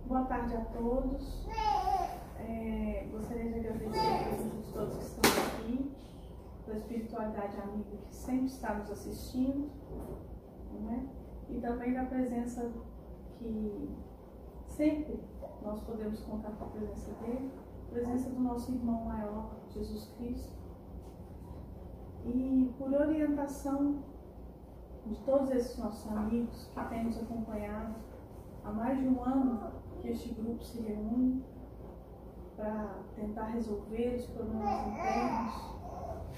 Boa tarde a todos. Gostaria de agradecer a presença de todos que estão aqui, da espiritualidade amiga que sempre está nos assistindo, né? E também da presença que sempre nós podemos contar com a presença dele, a presença do nosso irmão maior, Jesus Cristo. E por orientação de todos esses nossos amigos que têm nos acompanhado há mais de um ano, que este grupo se reúne para tentar resolver os problemas internos,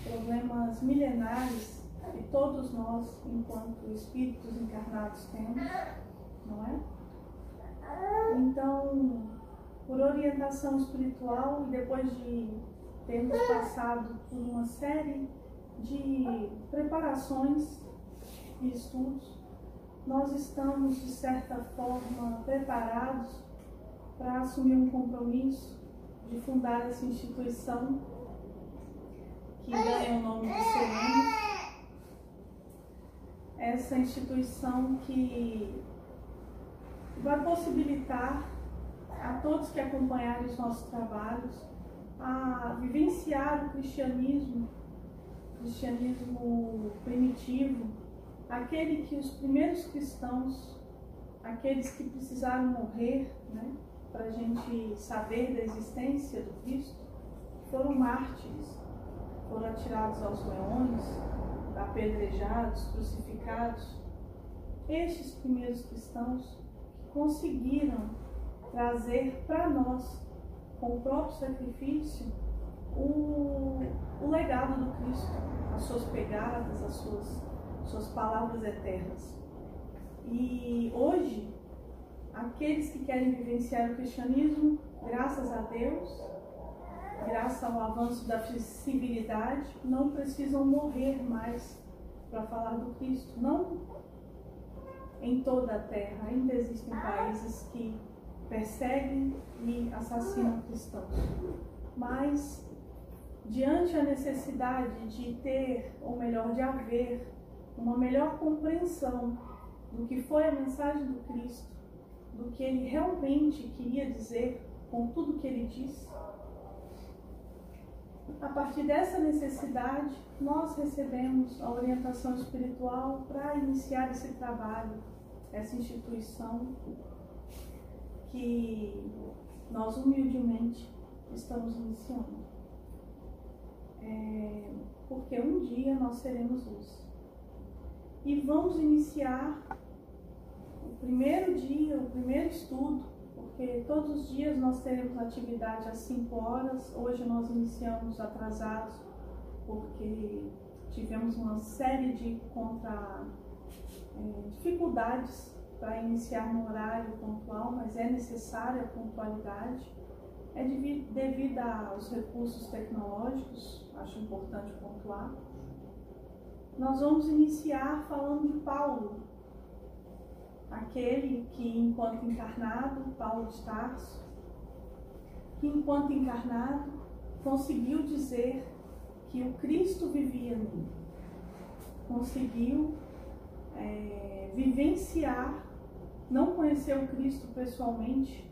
problemas milenares que todos nós, enquanto espíritos encarnados, temos, não é? Então, por orientação espiritual e depois de termos passado por uma série de preparações e estudos, nós estamos, de certa forma, preparados para assumir um compromisso de fundar essa instituição que ganha o nome de Seremos. Essa instituição que vai possibilitar a todos que acompanharem os nossos trabalhos a vivenciar o cristianismo primitivo, aquele que os primeiros cristãos, aqueles que precisaram morrer, né, para a gente saber da existência do Cristo, foram mártires, foram atirados aos leões, apedrejados, crucificados. Estes primeiros cristãos que conseguiram trazer para nós, com o próprio sacrifício, o legado do Cristo, as suas pegadas, as suas palavras eternas. E hoje, aqueles que querem vivenciar o cristianismo, graças a Deus, graças ao avanço da civilidade, não precisam morrer mais para falar do Cristo. Não em toda a terra, ainda existem países que perseguem e assassinam cristãos. Mas, diante da necessidade de ter, ou melhor, de haver uma melhor compreensão do que foi a mensagem do Cristo, do que ele realmente queria dizer com tudo que ele disse, a partir dessa necessidade, nós recebemos a orientação espiritual para iniciar esse trabalho, essa instituição que nós humildemente estamos iniciando. Porque um dia nós seremos luz. E vamos iniciar o primeiro dia, o primeiro estudo, porque todos os dias nós teremos atividade às 5 horas. Hoje nós iniciamos atrasados, porque tivemos uma série de dificuldades para iniciar no horário pontual, mas é necessária a pontualidade. É devido aos recursos tecnológicos, acho importante pontuar. Nós vamos iniciar falando de Paulo, aquele que, enquanto encarnado, Paulo de Tarso, que enquanto encarnado conseguiu dizer que o Cristo vivia nele, conseguiu vivenciar, não conheceu o Cristo pessoalmente,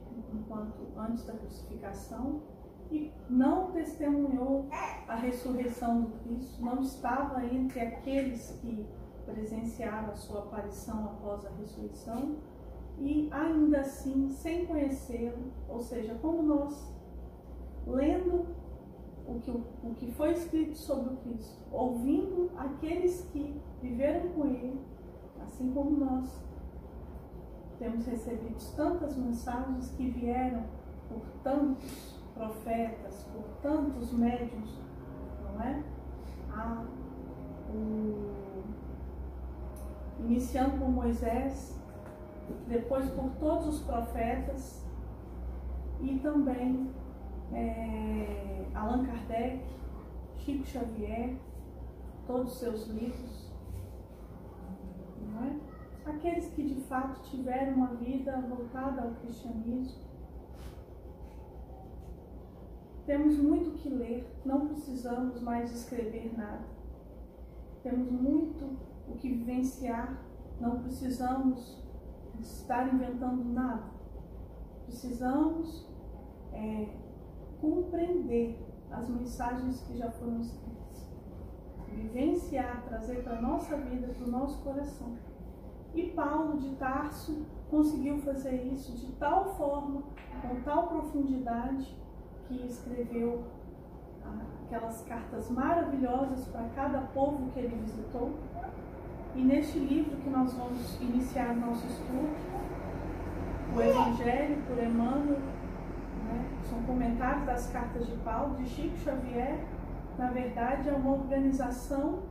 antes da crucificação, e não testemunhou a ressurreição do Cristo, não estava entre aqueles que presenciaram a sua aparição após a ressurreição, e ainda assim, sem conhecê-lo, ou seja, como nós, lendo o que foi escrito sobre o Cristo, ouvindo aqueles que viveram com ele, assim como nós temos recebido tantas mensagens que vieram por tantos profetas, por tantos médiuns, não é? Iniciando por Moisés, depois por todos os profetas e também Allan Kardec, Chico Xavier, todos os seus livros, não é? Aqueles que de fato tiveram uma vida voltada ao cristianismo. Temos muito que ler, não precisamos mais escrever nada. Temos muito o que vivenciar, não precisamos estar inventando nada. precisamos compreender as mensagens que já foram escritas, vivenciar, trazer para a nossa vida, para o nosso coração. E Paulo de Tarso conseguiu fazer isso de tal forma, com tal profundidade, que escreveu aquelas cartas maravilhosas para cada povo que ele visitou. E neste livro que nós vamos iniciar nosso estudo, o Evangelho por Emmanuel, são comentários das cartas de Paulo, de Chico Xavier. Na verdade, é uma organização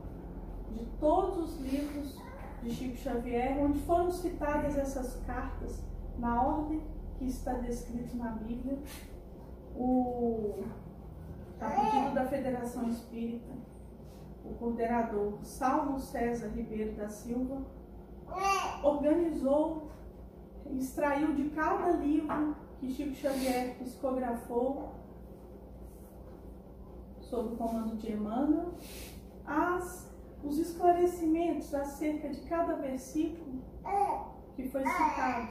de todos os livros de Chico Xavier, onde foram citadas essas cartas na ordem que está descrito na Bíblia. A pedido da Federação Espírita, o coordenador Saulo César Ribeiro da Silva organizou, extraiu de cada livro que Chico Xavier psicografou sob o comando de Emmanuel, os esclarecimentos acerca de cada versículo que foi citado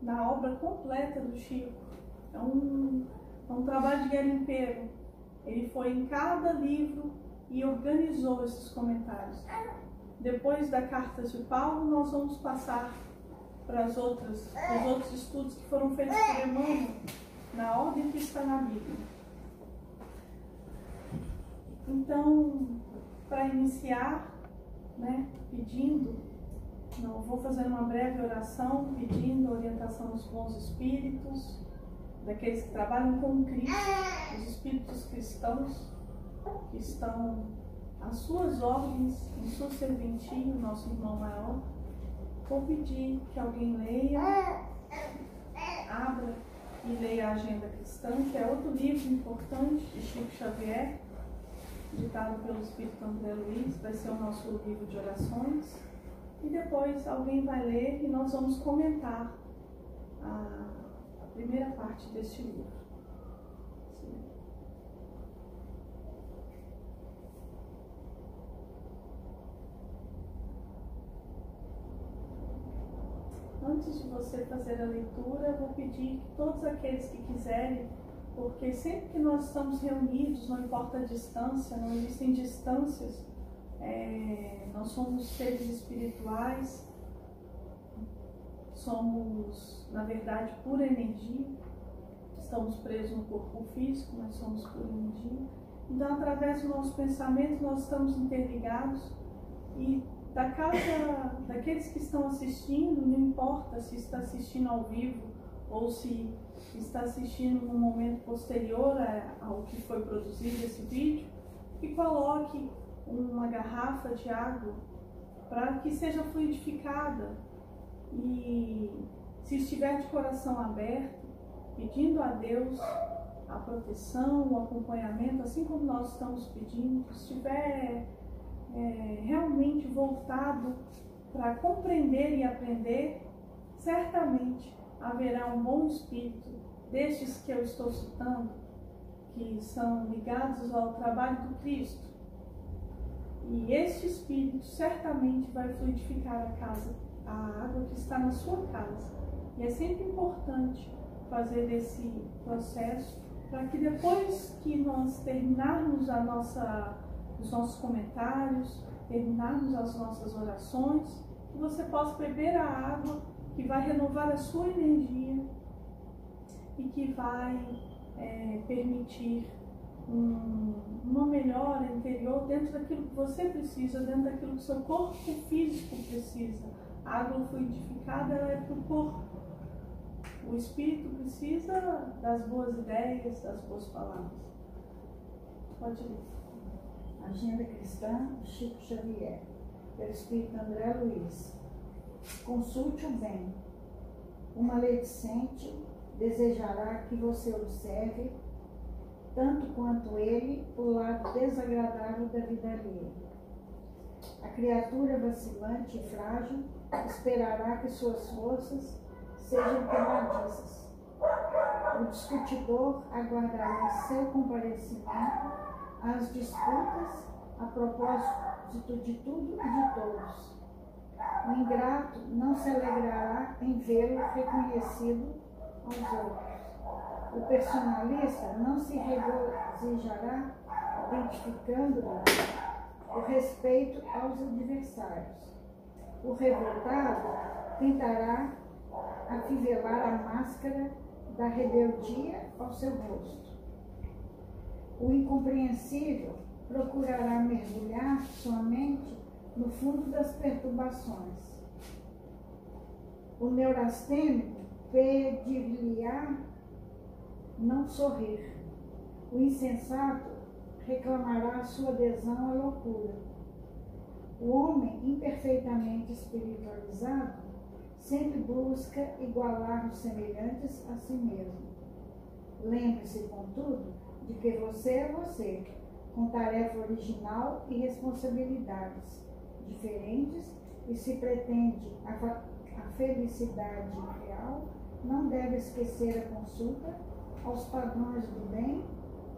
na obra completa do Chico. É um trabalho de garimpeiro. Ele foi em cada livro e organizou esses comentários. Depois da carta de Paulo, nós vamos passar para os outros estudos que foram feitos por Emmanuel, na ordem que está na Bíblia. Então, para iniciar, vou fazer uma breve oração, pedindo a orientação dos bons espíritos, daqueles que trabalham com Cristo, os espíritos cristãos, que estão às suas ordens, em sua serventia, o nosso irmão maior. Vou pedir que alguém leia, abra e leia a Agenda Cristã, que é outro livro importante de Chico Xavier, ditado pelo Espírito André Luiz. Vai ser o nosso livro de orações. E depois alguém vai ler e nós vamos comentar a primeira parte deste livro. Antes de você fazer a leitura, eu vou pedir que todos aqueles que quiserem, porque sempre que nós estamos reunidos, não importa a distância, não existem distâncias, nós somos seres espirituais, somos, na verdade, pura energia, estamos presos no corpo físico, mas somos pura energia. Então, através do nosso pensamento, nós estamos interligados, e daqueles que estão assistindo, não importa se está assistindo ao vivo ou se está assistindo num momento posterior ao que foi produzido esse vídeo, que coloque uma garrafa de água para que seja fluidificada, e se estiver de coração aberto, pedindo a Deus a proteção, o acompanhamento, assim como nós estamos pedindo, se estiver realmente voltado para compreender e aprender, certamente haverá um bom espírito destes que eu estou citando, que são ligados ao trabalho do Cristo. E este espírito certamente vai fluidificar a água que está na sua casa. E é sempre importante fazer esse processo para que depois que nós terminarmos os nossos comentários, terminarmos as nossas orações, que você possa beber a água que vai renovar a sua energia e que vai permitir uma melhora interior dentro daquilo que você precisa, dentro daquilo que o seu corpo físico precisa. A água fluidificada, ela é para o corpo. O espírito precisa das boas ideias, das boas palavras. Pode ler. Agenda Cristã, Chico Xavier, pelo Espírito André Luiz. Consulte o bem. O maledicente desejará que você observe, tanto quanto ele, o lado desagradável da vida alheia. A criatura vacilante e frágil esperará que suas forças sejam quebradiças. O discutidor aguardará seu comparecimento às disputas a propósito de tudo e de todos. O ingrato não se alegrará em vê-lo reconhecido aos outros. O personalista não se regozijará identificando o respeito aos adversários. O revoltado tentará afivelar a máscara da rebeldia ao seu rosto. O incompreensível procurará mergulhar sua mente no fundo das perturbações. O neurastênico pedir-lhe-á não sorrir. O insensato reclamará sua adesão à loucura. O homem imperfeitamente espiritualizado sempre busca igualar os semelhantes a si mesmo. Lembre-se, contudo, de que você é você, com tarefa original e responsabilidades diferentes, e se pretende a felicidade real, não deve esquecer a consulta aos padrões do bem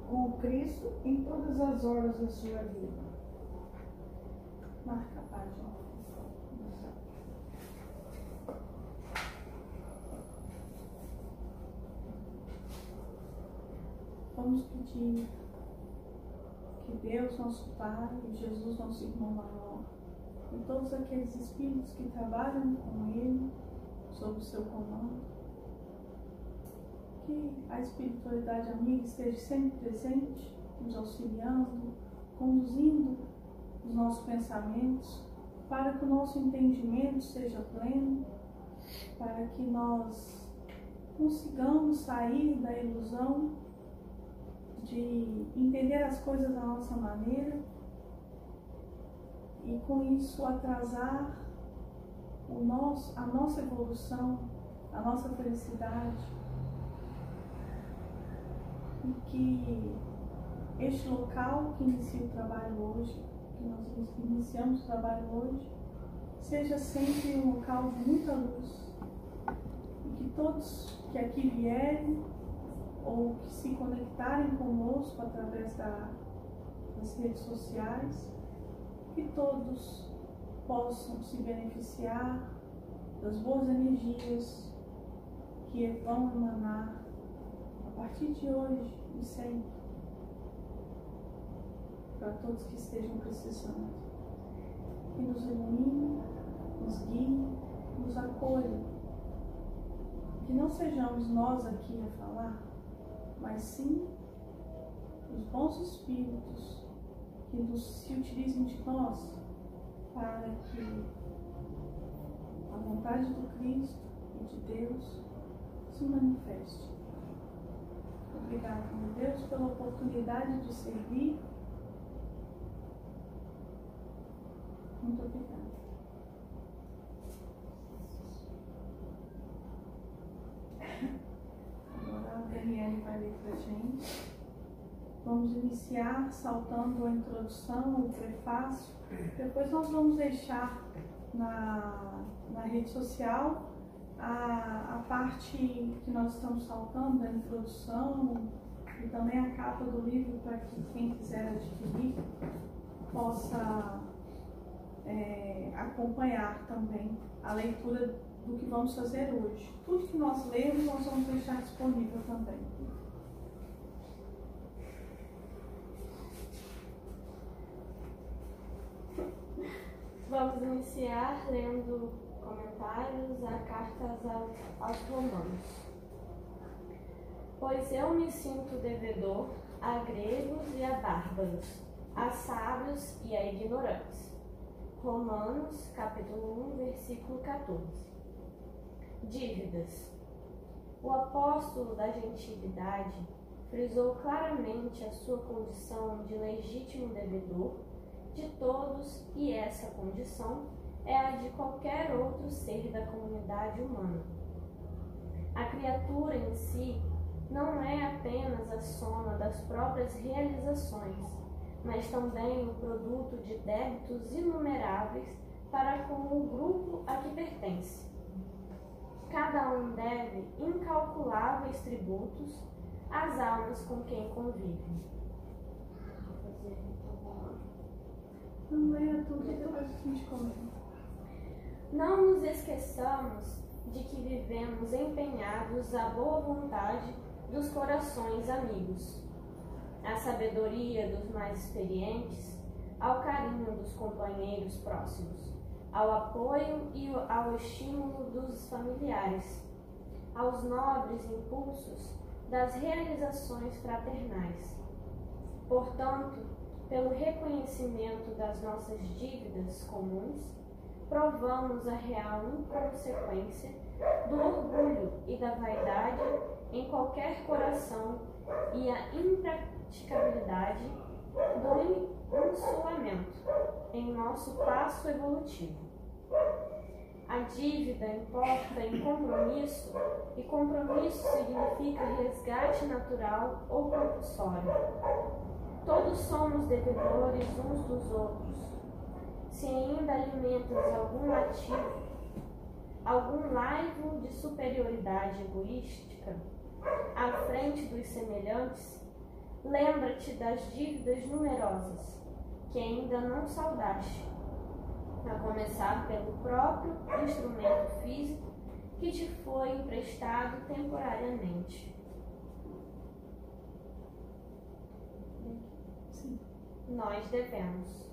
com o Cristo em todas as horas da sua vida. Marca a página. Vamos pedir que Deus, nosso Pai, e Jesus, nosso irmão maior, e todos aqueles espíritos que trabalham com Ele, sob o seu comando, que a espiritualidade amiga esteja sempre presente, nos auxiliando, conduzindo os nossos pensamentos, para que o nosso entendimento seja pleno, para que nós consigamos sair da ilusão de entender as coisas da nossa maneira e com isso atrasar a nossa evolução, a nossa felicidade, e que este local que inicia o trabalho hoje, que nós iniciamos o trabalho hoje, seja sempre um local de muita luz, e que todos que aqui vierem ou que se conectarem conosco através das redes sociais, que todos possam se beneficiar das boas energias que vão emanar a partir de hoje e sempre, para todos que estejam precisando, que nos ilumine, nos guie, nos acolha, que não sejamos nós aqui a falar, mas sim os bons espíritos que se utilizem de nós para que a vontade do Cristo e de Deus se manifeste. Obrigada, meu Deus, pela oportunidade de servir. Muito obrigada. Agora a Daniele vai ler para a gente. Vamos iniciar saltando a introdução, o prefácio. Depois nós vamos deixar na rede social a parte que nós estamos saltando, da introdução e também a capa do livro, para que quem quiser adquirir possa acompanhar também a leitura do que vamos fazer hoje. Tudo que nós lemos, nós vamos deixar disponível também. Vamos iniciar lendo comentários à carta aos Romanos. Pois eu me sinto devedor a gregos e a bárbaros, a sábios e a ignorantes. Romanos, capítulo 1, versículo 14. Dívidas. O apóstolo da gentilidade frisou claramente a sua condição de legítimo devedor de todos, e essa condição é a de qualquer outro ser da comunidade humana. A criatura em si não é apenas a soma das próprias realizações, mas também o produto de débitos inumeráveis para com o grupo a que pertence. Cada um deve incalculáveis tributos às almas com quem convive. Não leia tudo e depois a gente comenta. Não nos esqueçamos de que vivemos empenhados à boa vontade dos corações amigos, à sabedoria dos mais experientes, ao carinho dos companheiros próximos, ao apoio e ao estímulo dos familiares, aos nobres impulsos das realizações fraternais. Portanto, pelo reconhecimento das nossas dívidas comuns, provamos a real inconsequência do orgulho e da vaidade em qualquer coração e a impraticabilidade do insulamento em nosso passo evolutivo. A dívida importa em compromisso, e compromisso significa resgate natural ou compulsório. Todos somos devedores uns dos outros. Se ainda alimentas algum lativo, algum laivo de superioridade egoística à frente dos semelhantes, lembra-te das dívidas numerosas que ainda não saldaste, a começar pelo próprio instrumento físico que te foi emprestado temporariamente. Sim. Nós devemos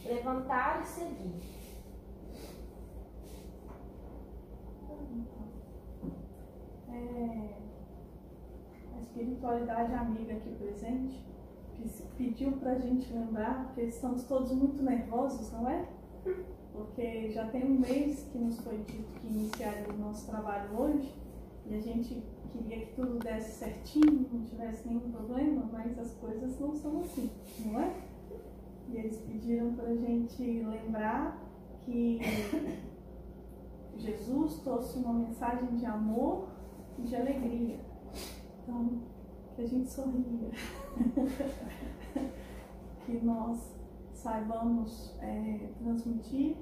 levantar e seguir. A espiritualidade amiga aqui presente pediu para a gente lembrar, porque estamos todos muito nervosos, não é? Porque já tem um mês que nos foi dito que iniciaria o nosso trabalho hoje e a gente queria que tudo desse certinho, não tivesse nenhum problema, mas as coisas não são assim, não é? E eles pediram para a gente lembrar que Jesus trouxe uma mensagem de amor e de alegria. Então, que a gente sorria. Que nós saibamos transmitir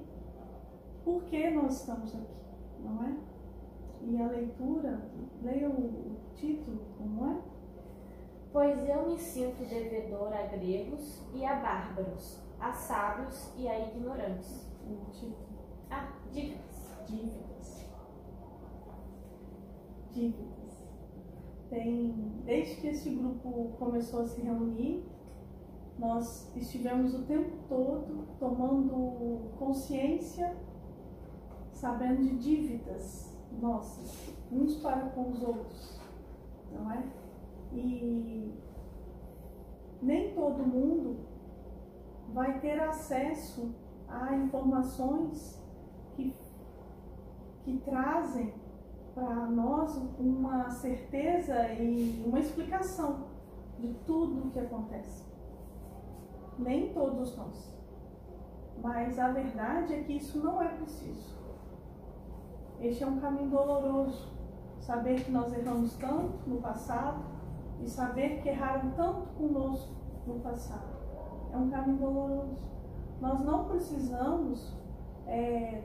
por que nós estamos aqui, não é? E a leitura, leia o título, como é? Pois eu me sinto devedor a gregos e a bárbaros, a sábios e a ignorantes. O título. Dívidas. Desde que esse grupo começou a se reunir, nós estivemos o tempo todo tomando consciência, sabendo de dívidas nossas, uns para com os outros, não é? E nem todo mundo vai ter acesso a informações que trazem para nós uma certeza e uma explicação de tudo o que acontece. Nem todos nós. Mas a verdade é que isso não é preciso. Este é um caminho doloroso. Saber que nós erramos tanto no passado e saber que erraram tanto conosco no passado. É um caminho doloroso. Nós não precisamos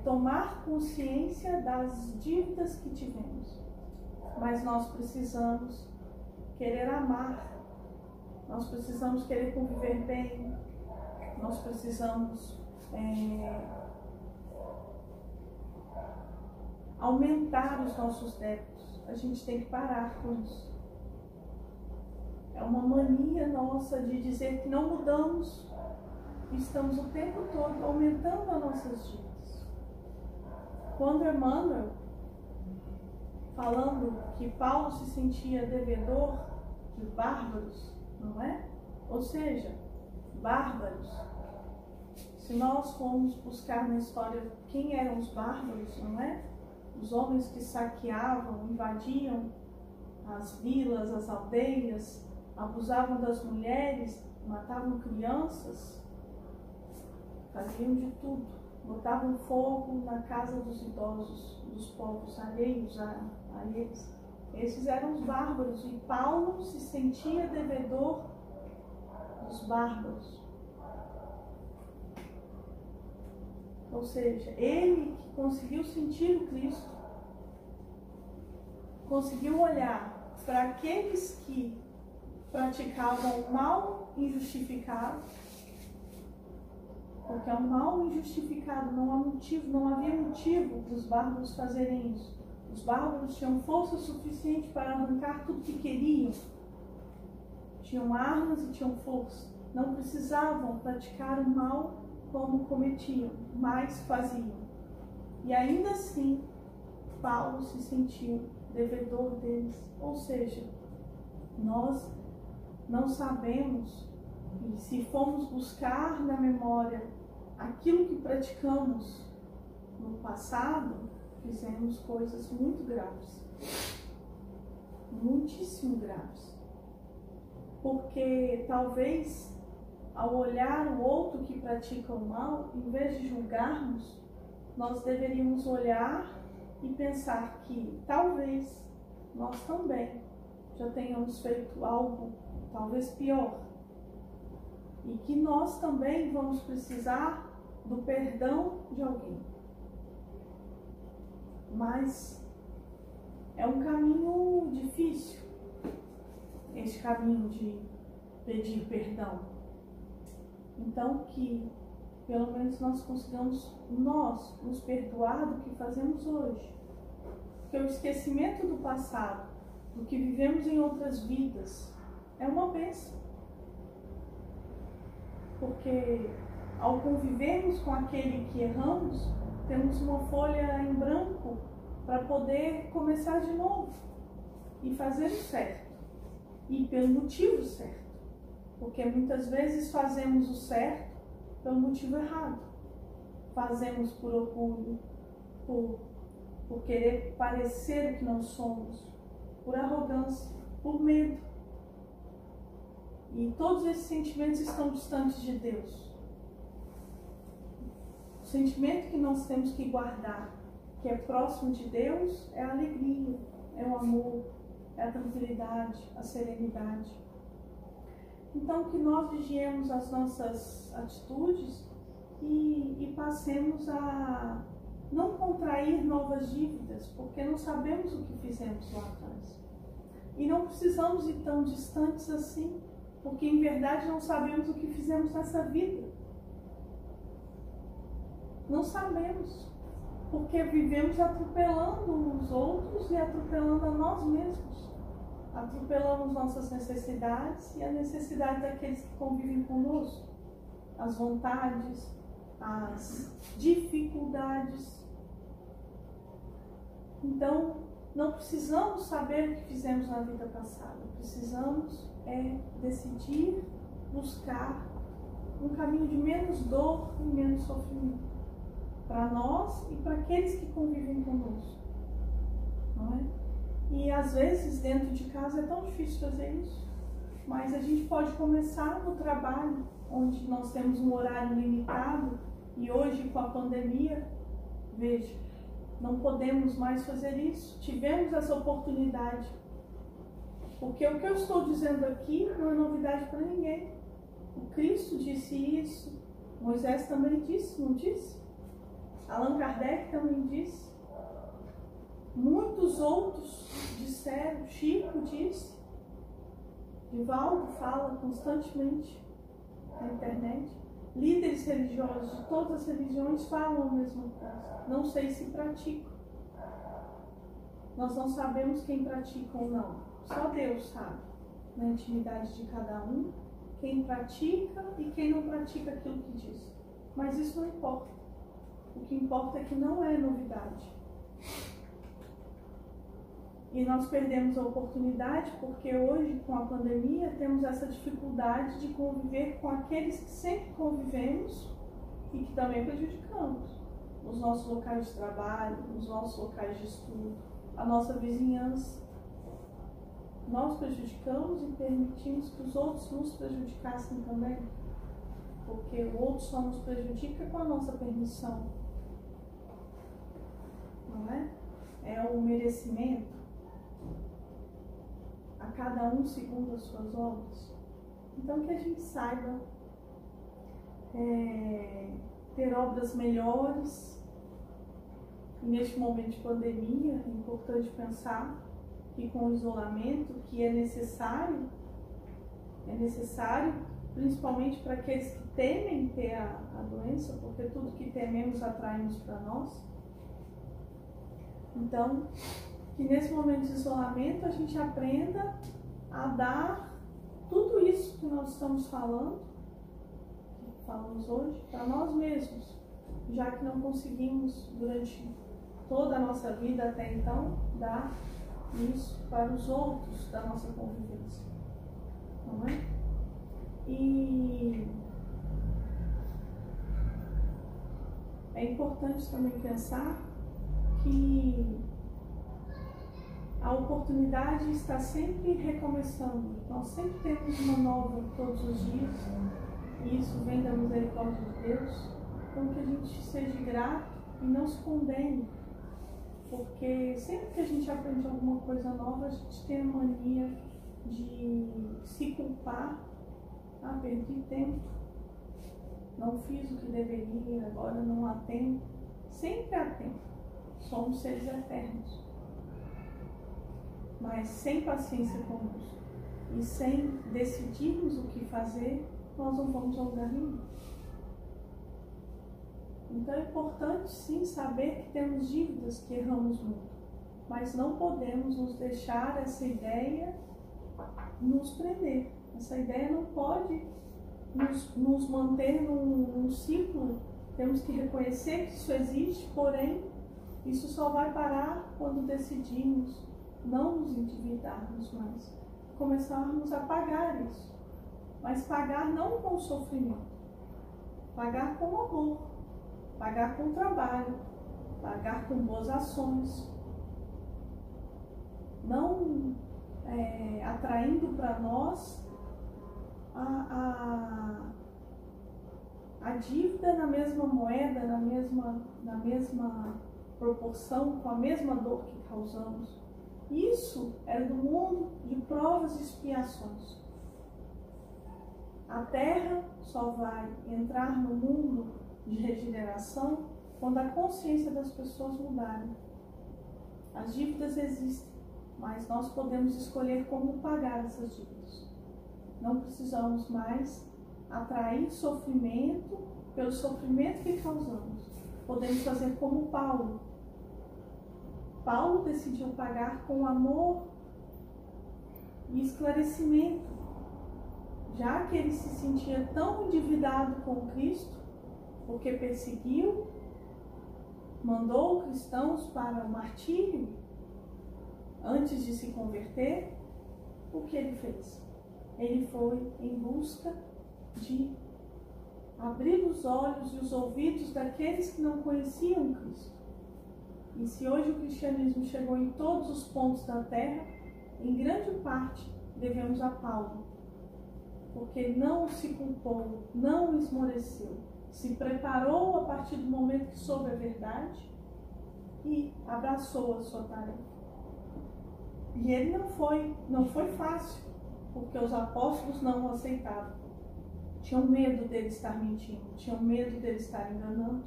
tomar consciência das dívidas que tivemos. Mas nós precisamos querer amar. Nós precisamos querer conviver bem. Nós precisamos aumentar os nossos débitos. A gente tem que parar com isso. É uma mania nossa de dizer que não mudamos e estamos o tempo todo aumentando as nossas dívidas. Quando Emmanuel, falando que Paulo se sentia devedor de bárbaros, não é? Ou seja, bárbaros. Se nós formos buscar na história quem eram os bárbaros, não é? Os homens que saqueavam, invadiam as vilas, as aldeias, abusavam das mulheres, matavam crianças, faziam de tudo. Botavam fogo na casa dos idosos, dos povos alheios a eles. Esses eram os bárbaros e Paulo se sentia devedor dos bárbaros. Ou seja, ele que conseguiu sentir o Cristo, conseguiu olhar para aqueles que praticavam o mal injustificado, porque é um mal injustificado, não havia motivo para os bárbaros fazerem isso. Os bárbaros tinham força suficiente para arrancar tudo que queriam. Tinham armas e tinham força. Não precisavam praticar o mal como cometiam, mas faziam. E ainda assim, Paulo se sentiu devedor deles. Ou seja, nós não sabemos, e se formos buscar na memória aquilo que praticamos no passado, fizemos coisas muito graves, muitíssimo graves. Porque talvez, ao olhar o outro que pratica o mal, em vez de julgarmos, nós deveríamos olhar e pensar que talvez nós também já tenhamos feito algo talvez pior, e que nós também vamos precisar do perdão de alguém. Mas é um caminho difícil, esse caminho de pedir perdão. Então que pelo menos nós consigamos nos perdoar do que fazemos hoje. Porque o esquecimento do passado, do que vivemos em outras vidas, é uma bênção. Porque ao convivermos com aquele que erramos, temos uma folha em branco para poder começar de novo e fazer o certo, e pelo motivo certo. Porque muitas vezes fazemos o certo pelo motivo errado. Fazemos por orgulho, por querer parecer o que não somos, por arrogância, por medo. E todos esses sentimentos estão distantes de Deus. O sentimento que nós temos que guardar, que é próximo de Deus, é a alegria, é o amor, é a tranquilidade, a serenidade. Então que nós vigiemos as nossas atitudes e passemos a não contrair novas dívidas, porque não sabemos o que fizemos lá atrás. E não precisamos ir tão distantes assim, porque em verdade não sabemos o que fizemos nessa vida. Não sabemos, porque vivemos atropelando os outros e atropelando a nós mesmos. Atropelamos nossas necessidades e a necessidade daqueles que convivem conosco, as vontades, as dificuldades. Então, não precisamos saber o que fizemos na vida passada, precisamos decidir buscar um caminho de menos dor e menos sofrimento para nós e para aqueles que convivem conosco, não é? E às vezes dentro de casa é tão difícil fazer isso, mas a gente pode começar no trabalho, onde nós temos um horário limitado, e hoje com a pandemia, veja, não podemos mais fazer isso. Tivemos essa oportunidade, porque o que eu estou dizendo aqui não é novidade para ninguém. O Cristo disse isso, Moisés também disse, não disse? Allan Kardec também disse. Muitos outros disseram, Chico disse, Divaldo fala constantemente na internet. Líderes religiosos de todas as religiões falam a mesma coisa. Não sei se praticam. Nós não sabemos quem pratica ou não. Só Deus sabe, na intimidade de cada um, quem pratica e quem não pratica aquilo que diz. Mas isso não importa. O que importa é que não é novidade. E nós perdemos a oportunidade porque hoje, com a pandemia, temos essa dificuldade de conviver com aqueles que sempre convivemos e que também prejudicamos. Nos nossos locais de trabalho, nos nossos locais de estudo, a nossa vizinhança. Nós prejudicamos e permitimos que os outros nos prejudicassem também. Porque o outro só nos prejudica com a nossa permissão. Não é? É o merecimento. A cada um segundo as suas obras. Então que a gente saiba ter obras melhores. E neste momento de pandemia, é importante pensar que com o isolamento, que é necessário principalmente para aqueles que temem ter a doença, porque tudo que tememos atraímos para nós. Então, que nesse momento de isolamento a gente aprenda a dar tudo isso que nós estamos falamos hoje, para nós mesmos, já que não conseguimos durante toda a nossa vida até então dar isso para os outros da nossa convivência, não é? E é importante também pensar que a oportunidade está sempre recomeçando. Nós sempre temos uma nova todos os dias, e isso vem da misericórdia de Deus. Então que a gente seja grato e não se condene, porque sempre que a gente aprende alguma coisa nova, a gente tem a mania de se culpar. Ah, perdi tempo, não fiz o que deveria, agora não há tempo. Sempre há tempo, somos seres eternos, mas sem paciência conosco e sem decidirmos o que fazer, nós não vamos a lugar nenhum. Então é importante sim saber que temos dívidas, que erramos muito, mas não podemos nos deixar essa ideia nos prender. Essa ideia não pode nos manter num ciclo. Temos que reconhecer que isso existe, porém isso só vai parar quando decidirmos não nos endividarmos mais, começarmos a pagar isso, mas pagar não com sofrimento, pagar com amor, pagar com trabalho, pagar com boas ações, não atraindo para nós a dívida na mesma moeda, na mesma proporção, com a mesma dor que causamos. Isso é do mundo de provas e expiações. A Terra só vai entrar no mundo de regeneração quando a consciência das pessoas mudarem. As dívidas existem, mas nós podemos escolher como pagar essas dívidas. Não precisamos mais atrair sofrimento pelo sofrimento que causamos. Podemos fazer como Paulo. Paulo decidiu pagar com amor e esclarecimento, já que ele se sentia tão endividado com Cristo, porque perseguiu, mandou cristãos para o martírio antes de se converter. O que ele fez? Ele foi em busca de abrir os olhos e os ouvidos daqueles que não conheciam Cristo. E se hoje o cristianismo chegou em todos os pontos da terra, em grande parte devemos a Paulo, porque não se culpou, não esmoreceu, se preparou a partir do momento que soube a verdade e abraçou a sua tarefa. E ele não foi fácil, porque os apóstolos não o aceitavam. Tinham medo dele estar mentindo, tinham medo dele estar enganando.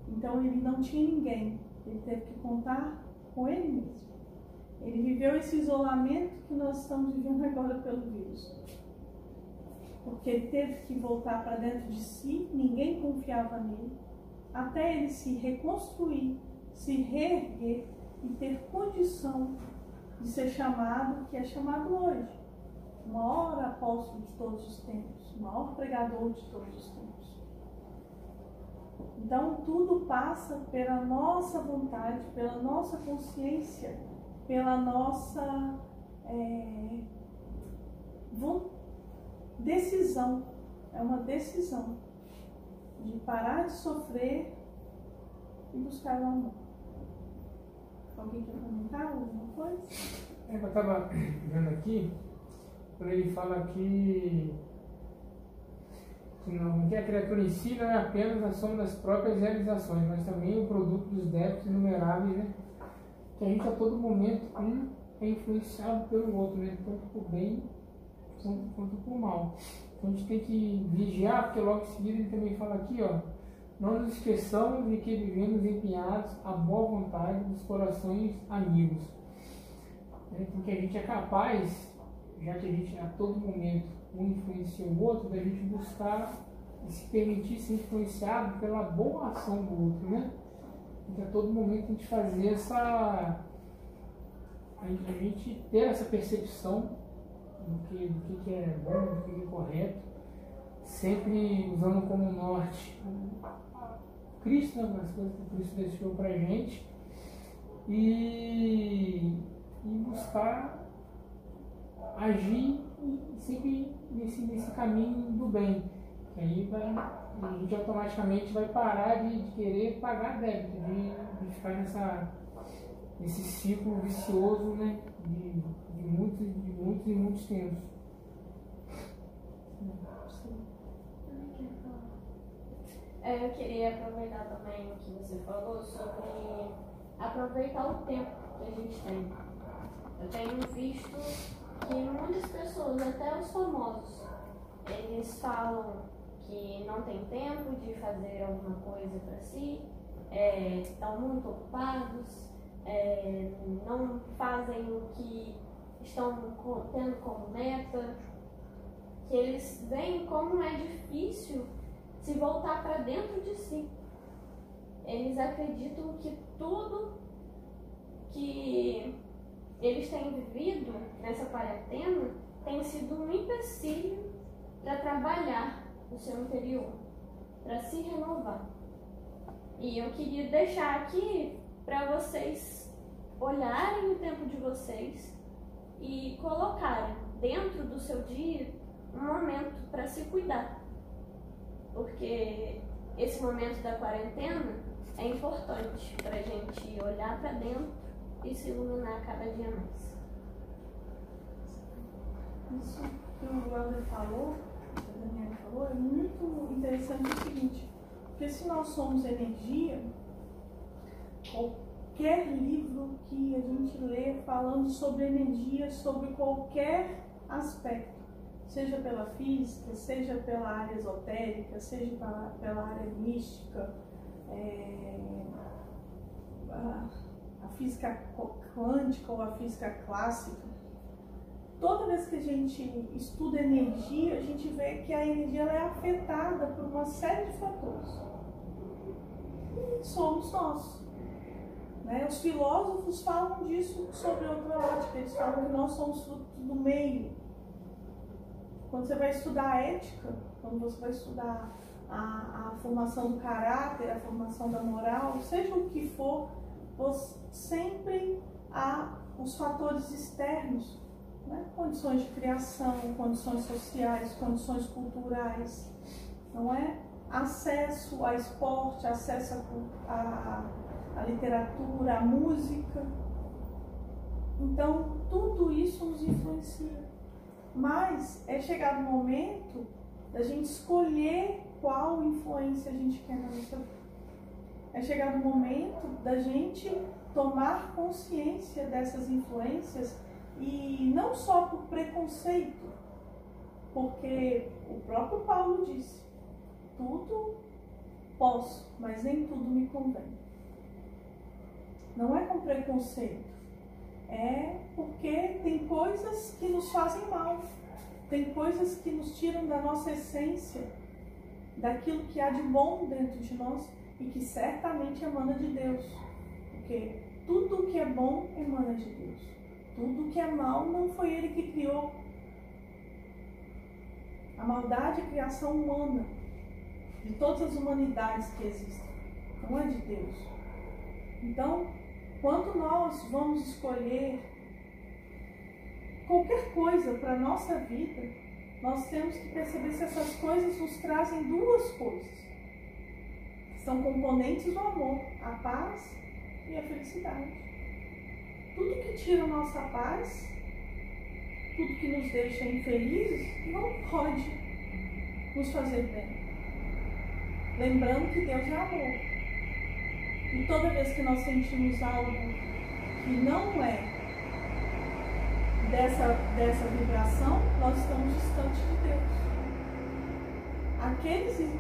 Então ele não tinha ninguém, ele teve que contar com ele mesmo. Ele viveu esse isolamento que nós estamos vivendo agora pelo vírus. Porque ele teve que voltar para dentro de si, ninguém confiava nele, até ele se reconstruir, se reerguer e ter condição de ser chamado, que é chamado hoje, o maior apóstolo de todos os tempos, o maior pregador de todos os tempos. Então tudo passa pela nossa vontade, pela nossa consciência, pela nossa decisão. É uma decisão de parar de sofrer e buscar o amor. Alguém quer comentar alguma coisa? Eu estava vendo aqui, quando ele fala que a criatura em si não é apenas a soma das próprias realizações, mas também o produto dos débitos inumeráveis, né? Que a gente a todo momento é influenciado pelo outro, né? Tanto por bem quanto por mal. Então a gente tem que vigiar, porque logo em seguida ele também fala aqui, ó, não nos esqueçamos de que vivemos empenhados à boa vontade dos corações amigos. Porque a gente é capaz, já que a gente a todo momento um influencia o outro, da gente buscar e se permitir ser influenciado pela boa ação do outro, né? a todo momento a gente fazer essa... a gente ter essa percepção do que é bom, do que é correto, sempre usando como norte Cristo, né, as coisas que Cristo deixou pra gente, e buscar agir sempre nesse caminho do bem. Que aí a gente automaticamente vai parar de querer pagar débito, de ficar nesse ciclo vicioso, né, de muitos tempos. Eu queria aproveitar também o que você falou sobre aproveitar o tempo que a gente tem. Eu tenho visto que muitas pessoas, até os famosos, eles falam que não tem tempo de fazer alguma coisa para si, estão muito ocupados, não fazem o que estão tendo como meta, que eles veem como é difícil se voltar para dentro de si. Eles acreditam que tudo que eles têm vivido nessa quarentena tem sido um empecilho para trabalhar no seu interior, para se renovar. E eu queria deixar aqui para vocês olharem o tempo de vocês e colocarem dentro do seu dia um momento para se cuidar. Porque esse momento da quarentena é importante para a gente olhar para dentro e se iluminar cada dia mais. Isso que o Helder falou, que a Daniela falou, é muito interessante o seguinte, porque se nós somos energia, qualquer livro que a gente lê falando sobre energia, sobre qualquer aspecto, seja pela física, seja pela área esotérica, seja pela área mística, a física quântica ou a física clássica, toda vez que a gente estuda energia, a gente vê que a energia ela é afetada por uma série de fatores. E somos nós. Né? Os filósofos falam disso sobre outra ótica, eles falam que nós somos frutos do meio. Quando você vai estudar a ética, quando você vai estudar a formação do caráter, a formação da moral, seja o que for, sempre há os fatores externos, né? Condições de criação, condições sociais, condições culturais, não é? Acesso a esporte, acesso à literatura, à música. Então, tudo isso nos influencia. Mas é chegado o momento da gente escolher qual influência a gente quer na nossa vida. É chegado o momento da gente tomar consciência dessas influências e não só por preconceito, porque o próprio Paulo disse, tudo posso, mas nem tudo me convém. Não é com preconceito. É porque tem coisas que nos fazem mal, tem coisas que nos tiram da nossa essência, daquilo que há de bom dentro de nós e que certamente emana de Deus. Porque tudo que é bom emana de Deus. Tudo que é mal não foi Ele que criou. A maldade é criação humana, de todas as humanidades que existem, não é de Deus. Então, quando nós vamos escolher qualquer coisa para a nossa vida, nós temos que perceber se essas coisas nos trazem duas coisas. São componentes do amor, a paz e a felicidade. Tudo que tira a nossa paz, tudo que nos deixa infelizes, não pode nos fazer bem. Lembrando que Deus é amor. E toda vez que nós sentimos algo que não é dessa vibração, nós estamos distantes de Deus.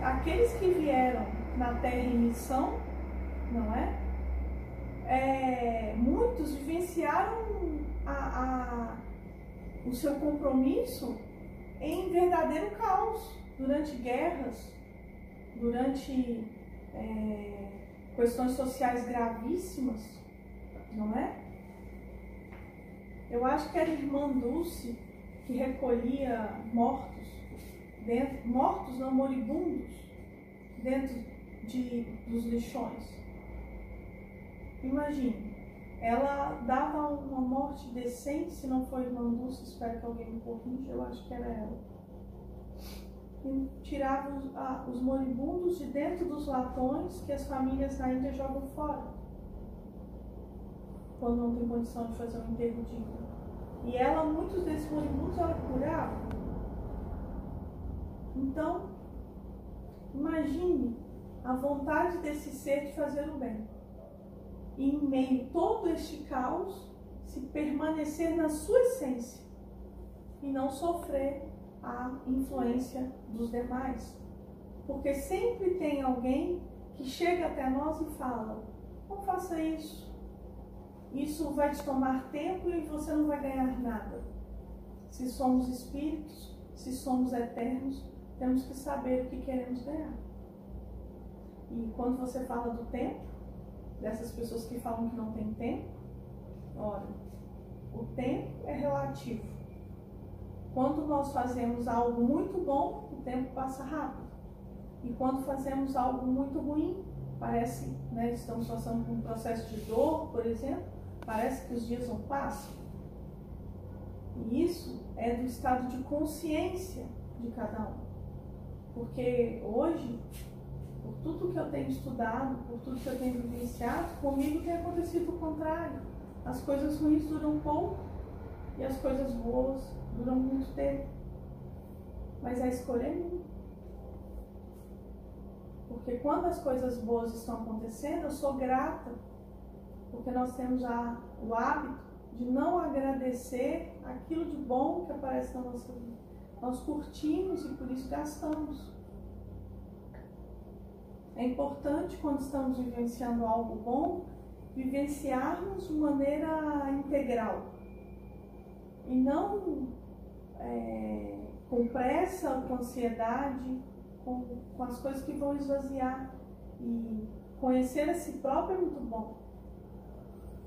Aqueles que vieram na Terra em missão, não é? Muitos vivenciaram o seu compromisso em verdadeiro caos, durante guerras, durante questões sociais gravíssimas, não é? Eu acho que era a irmã Dulce que recolhia mortos, mortos não, moribundos, dentro dos lixões. Imagine, ela dava uma morte decente, se não for a irmã Dulce, espero que alguém me corrija, eu acho que era ela. E tirava os moribundos de dentro dos latões que as famílias na Índia jogam fora, quando não tem condição de fazer um enterro digno. E ela, muitos desses moribundos, ela curava. Então, imagine a vontade desse ser de fazer o bem. E em meio a todo este caos, se permanecer na sua essência e não sofrer a influência dos demais. Porque sempre tem alguém que chega até nós e fala: não faça isso. Isso vai te tomar tempo e você não vai ganhar nada. Se somos espíritos, se somos eternos, temos que saber o que queremos ganhar. E quando você fala do tempo, dessas pessoas que falam que não tem tempo, olha, o tempo é relativo. Quando nós fazemos algo muito bom, o tempo passa rápido. E quando fazemos algo muito ruim, parece, né, estamos passando por um processo de dor, por exemplo, parece que os dias não passam. E isso é do estado de consciência de cada um. Porque hoje, por tudo que eu tenho estudado, por tudo que eu tenho vivenciado, comigo tem acontecido o contrário. As coisas ruins duram pouco e as coisas boas duram muito tempo. Mas a escolha é minha. Porque quando as coisas boas estão acontecendo, eu sou grata. Porque nós temos o hábito de não agradecer aquilo de bom que aparece na nossa vida. Nós curtimos e por isso gastamos. É importante, quando estamos vivenciando algo bom, vivenciarmos de maneira integral. E não com pressa, com ansiedade, com as coisas que vão esvaziar. E conhecer a si próprio é muito bom.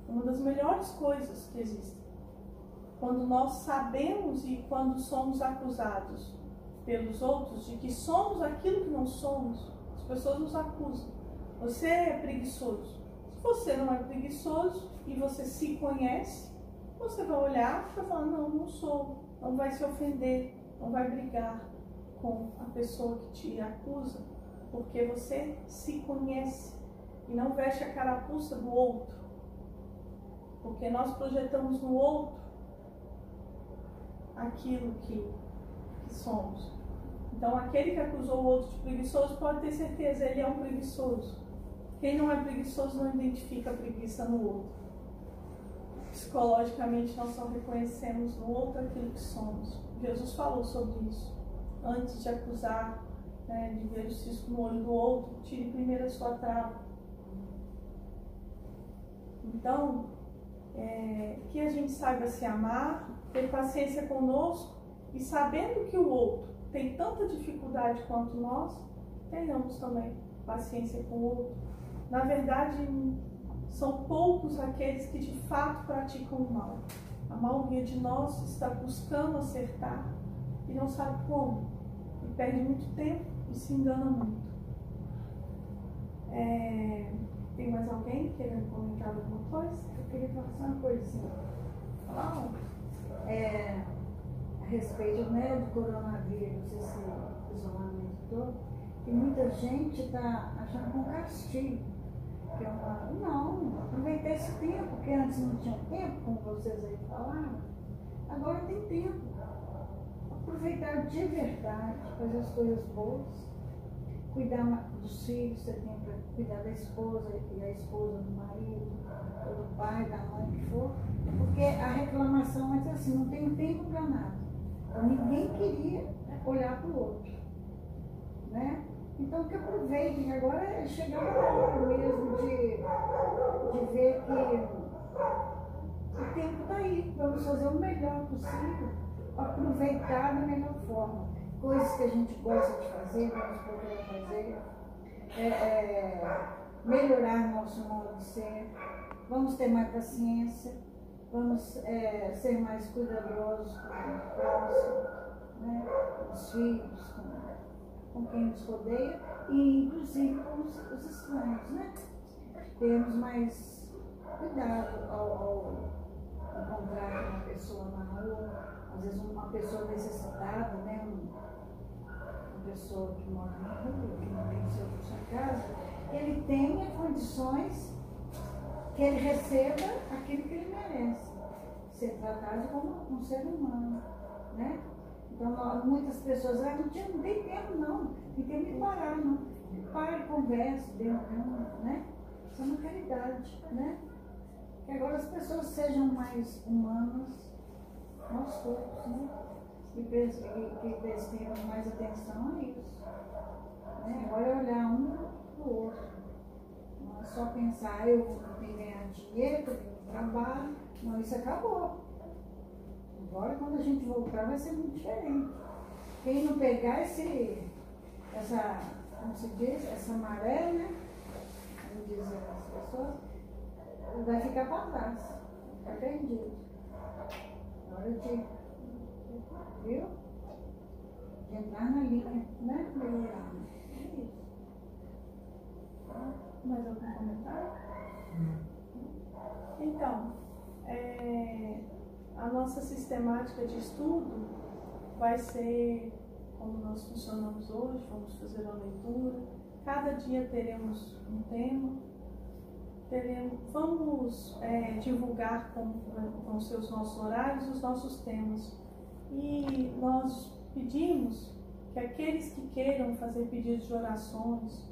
Uma das melhores coisas que existem. Quando nós sabemos e quando somos acusados pelos outros de que somos aquilo que não somos, as pessoas nos acusam. Você é preguiçoso. Se você não é preguiçoso e você se conhece, você vai olhar e vai falar: não, não sou. Não vai se ofender, não vai brigar com a pessoa que te acusa, porque você se conhece e não veste a carapuça do outro. Porque nós projetamos no outro aquilo que somos. Então, aquele que acusou o outro de preguiçoso, pode ter certeza, ele é um preguiçoso. Quem não é preguiçoso não identifica a preguiça no outro. Psicologicamente, nós só reconhecemos no outro aquilo que somos. Jesus falou sobre isso. Antes de acusar, de ver o cisco no olho do outro, tire primeiro a sua trava. Então, que a gente saiba se amar, ter paciência conosco e sabendo que o outro tem tanta dificuldade quanto nós, tenhamos também paciência com o outro. Na verdade, são poucos aqueles que de fato praticam o mal. A maioria de nós está buscando acertar e não sabe como. E perde muito tempo e se engana muito. Tem mais alguém querendo comentar alguma coisa? Eu queria falar só uma coisinha. Fala. A respeito, né, do coronavírus, esse isolamento todo, e muita gente está achando que é um castigo. Que não, aproveitar esse tempo, porque antes não tinha tempo, como vocês aí falaram, agora tem tempo. Aproveitar de verdade, fazer as coisas boas, cuidar dos filhos, você tem para cuidar da esposa e a esposa do marido, ou do pai, da mãe, que for, porque a reclamação é assim, não tem tempo para nada. Então ninguém queria olhar para o outro, né? Então que aproveitem, agora é chegar a hora mesmo de ver que o tempo está aí, vamos fazer o melhor possível, aproveitar da melhor forma. Coisas que a gente gosta de fazer, vamos procurar fazer. melhorar nosso modo de ser, vamos ter mais paciência, vamos ser mais cuidadosos com o próximo, né? Com os filhos, com quem nos rodeia e inclusive com os estranhos, né? Termos mais cuidado ao encontrar uma pessoa na rua, às vezes uma pessoa necessitada, né? Uma pessoa que mora na rua, que não tem sua casa, ele tenha condições que ele receba aquilo que ele merece, ser tratado como um ser humano, né? Então, muitas pessoas, não tem tempo não, tem tempo de parar, não. Pare, converse, dê né? Isso é uma caridade, né? Que agora as pessoas sejam mais humanas, nós todos, né? Que prestemos mais atenção a isso. Né? Agora é olhar um para o outro. Não é só pensar, eu tenho que ganhar dinheiro, eu tenho trabalho. Não, isso acabou. Agora, quando a gente voltar, vai ser muito diferente. Quem não pegar como se diz, essa maré, né? Como dizem as pessoas, vai ficar para trás, vai ficar perdido. Na hora de, viu? De entrar na linha, né? Melhorar. É isso. Mais algum comentário? Então, a nossa sistemática de estudo vai ser como nós funcionamos hoje, vamos fazer uma leitura. Cada dia teremos um tema, vamos divulgar como vão ser os nossos horários, os nossos temas. E nós pedimos que aqueles que queiram fazer pedidos de orações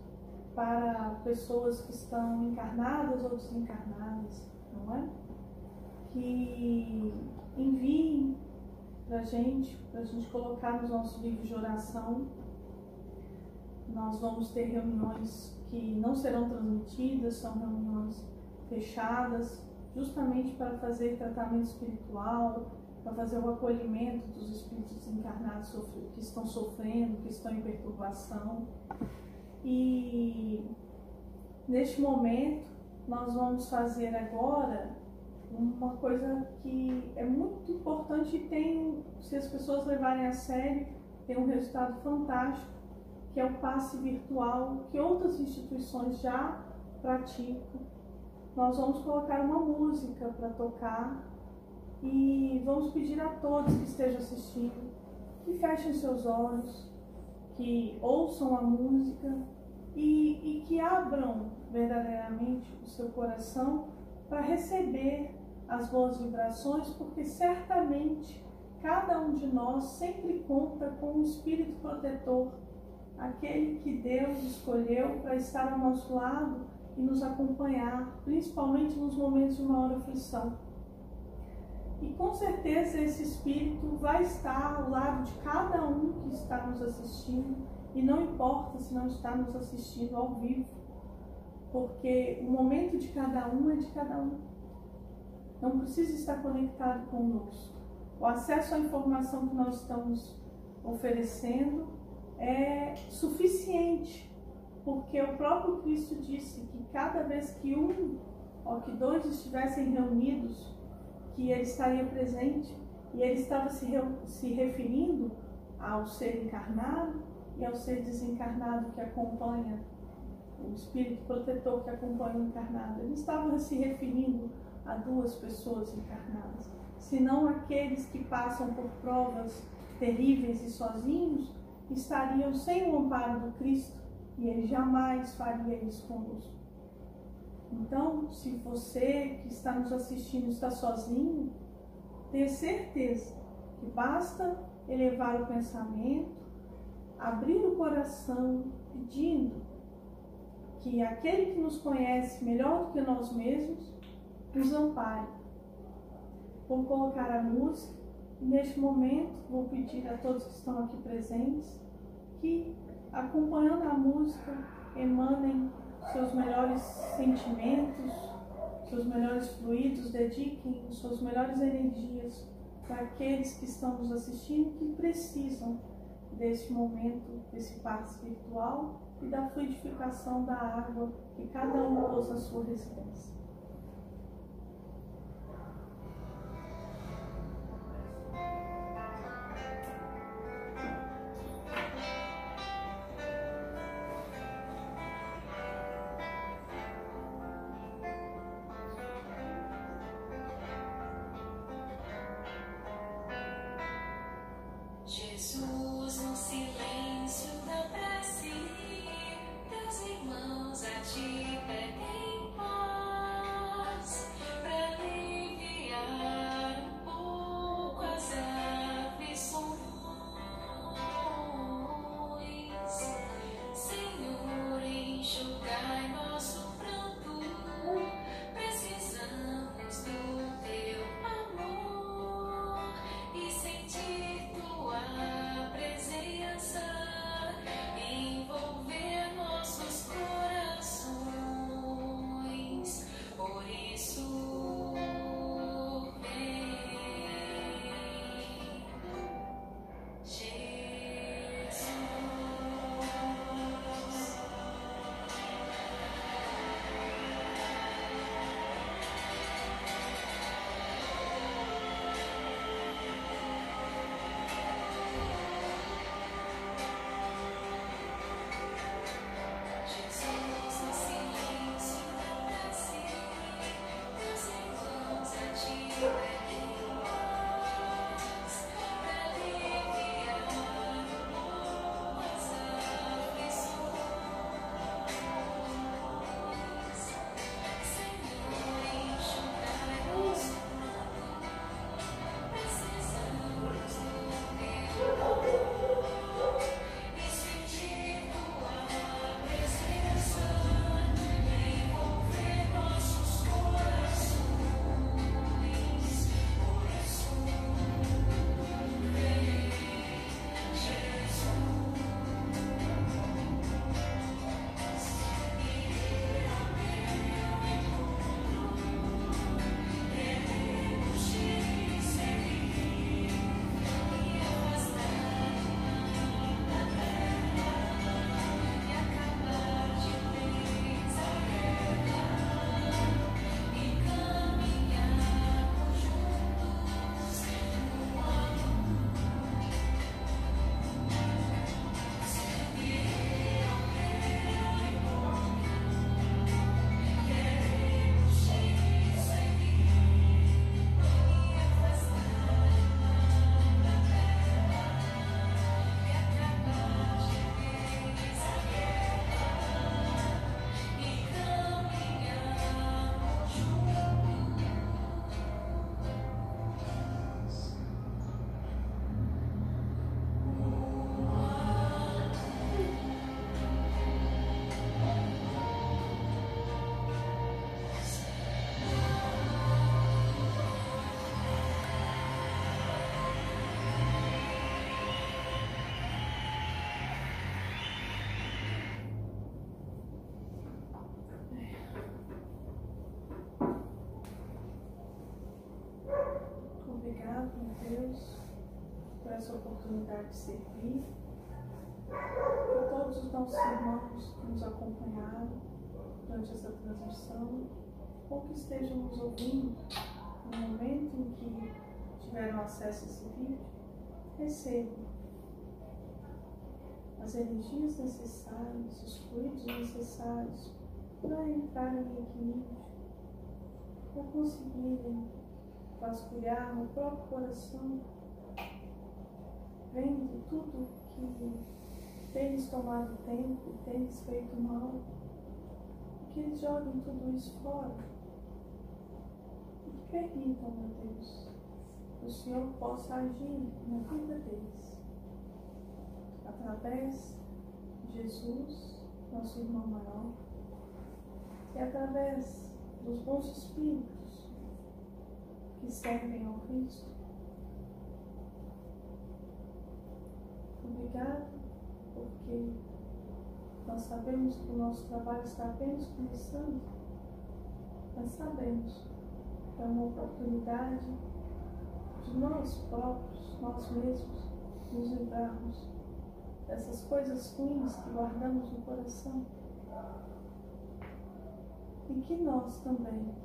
para pessoas que estão encarnadas ou desencarnadas, não é? Que enviem para a gente colocar nos nossos livros de oração. Nós vamos ter reuniões que não serão transmitidas, são reuniões fechadas, justamente para fazer tratamento espiritual, para fazer o acolhimento dos espíritos desencarnados que estão sofrendo, que estão em perturbação. E neste momento nós vamos fazer agora uma coisa que é muito importante e se as pessoas levarem a sério, tem um resultado fantástico, que é o passe virtual que outras instituições já praticam. Nós vamos colocar uma música para tocar e vamos pedir a todos que estejam assistindo que fechem seus olhos, que ouçam a música e que abram verdadeiramente o seu coração para receber as boas vibrações, porque certamente cada um de nós sempre conta com um espírito protetor, aquele que Deus escolheu para estar ao nosso lado e nos acompanhar, principalmente nos momentos de maior aflição. E com certeza esse espírito vai estar ao lado de cada um que está nos assistindo, e não importa se não está nos assistindo ao vivo, porque o momento de cada um é de cada um. Não precisa estar conectado conosco. O acesso à informação que nós estamos oferecendo é suficiente, porque o próprio Cristo disse que cada vez que um ou que dois estivessem reunidos, que ele estaria presente, e ele estava se referindo ao ser encarnado e ao ser desencarnado que acompanha, o espírito protetor que acompanha o encarnado. Ele estava se referindo a duas pessoas encarnadas, senão aqueles que passam por provas terríveis e sozinhos estariam sem o amparo do Cristo, e ele jamais faria isso conosco. Então, se você que está nos assistindo está sozinho, tenha certeza que basta elevar o pensamento, abrir o coração, pedindo que aquele que nos conhece melhor do que nós mesmos nos ampare. Vou colocar a música e neste momento vou pedir a todos que estão aqui presentes que, acompanhando a música, emanem seus melhores sentimentos, seus melhores fluidos, dediquem suas melhores energias para aqueles que estão nos assistindo, que precisam desse momento, desse passe virtual, e da fluidificação da água que cada um pôs na sua residência. Jesus, no silêncio da prece, teus irmãos a ti pedem paz, pra aliviar um pouco as aflições. Senhor, enxugai nosso pranto, precisamos do teu amor e sentir tua presença envolver nossos corações. Por isso, vem, Jesus. Jesus, no silêncio da prece, teus irmãos a ti pedem paz, pra aliviar um pouco as aflições. Senhor, enxugai nosso pranto, precisamos do teu amor e sentir tua presença envolver nossos corações. Por isso, vem, Jesus. Queremos te seguir e afastar da terra e acabar de vez a guerra e caminharmos juntos no amor. Queremos te seguir e afastar da terra e acabar de vez a guerra e caminharmos juntos. Obrigado, meu Deus, por essa oportunidade de servir, por todos os nossos irmãos que nos acompanharam durante essa transmissão, ou que estejam nos ouvindo no momento em que tiveram acesso a esse vídeo. Recebam as energias necessárias, os fluidos necessários para entrarem em equilíbrio, para conseguirem vasculhar no próprio coração, vendo tudo que tem lhes tomado tempo, tem lhes feito mal, que eles joguem tudo isso fora e que permitam, meu Deus, que o Senhor possa agir na vida deles, através de Jesus, nosso irmão maior, e através dos bons espíritos que servem ao Cristo. Obrigado, porque nós sabemos que o nosso trabalho está apenas começando, mas sabemos que é uma oportunidade de nós próprios, nós mesmos, nos livrarmos dessas coisas ruins que guardamos no coração. E que nós também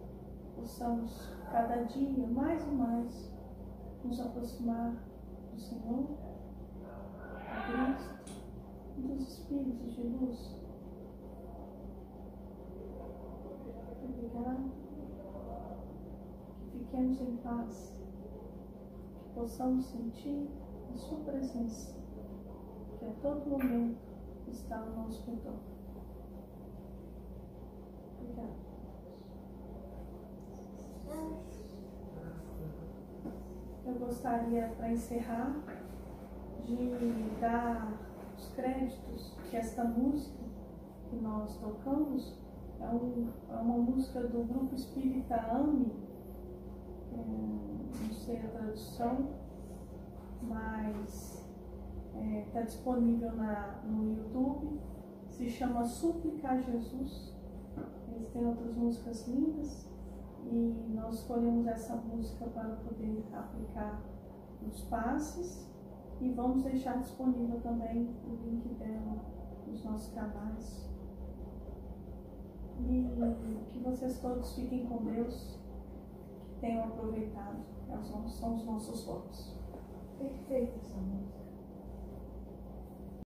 possamos, cada dia, mais e mais, nos aproximar do Senhor, de Cristo e dos Espíritos de luz. Obrigado. Que fiquemos em paz, que possamos sentir a Sua presença, que a todo momento está ao nosso redor. Obrigada. Eu gostaria, para encerrar, de dar os créditos que esta música que nós tocamos é uma música do Grupo Espírita AME, não sei a tradução, mas está disponível no YouTube, se chama Súplica a Jesus. Eles têm outras músicas lindas e nós escolhemos essa música para poder aplicar nos passes e vamos deixar disponível também o link dela nos nossos canais. E que vocês todos fiquem com Deus, que tenham aproveitado. São os nossos votos. Perfeita essa música.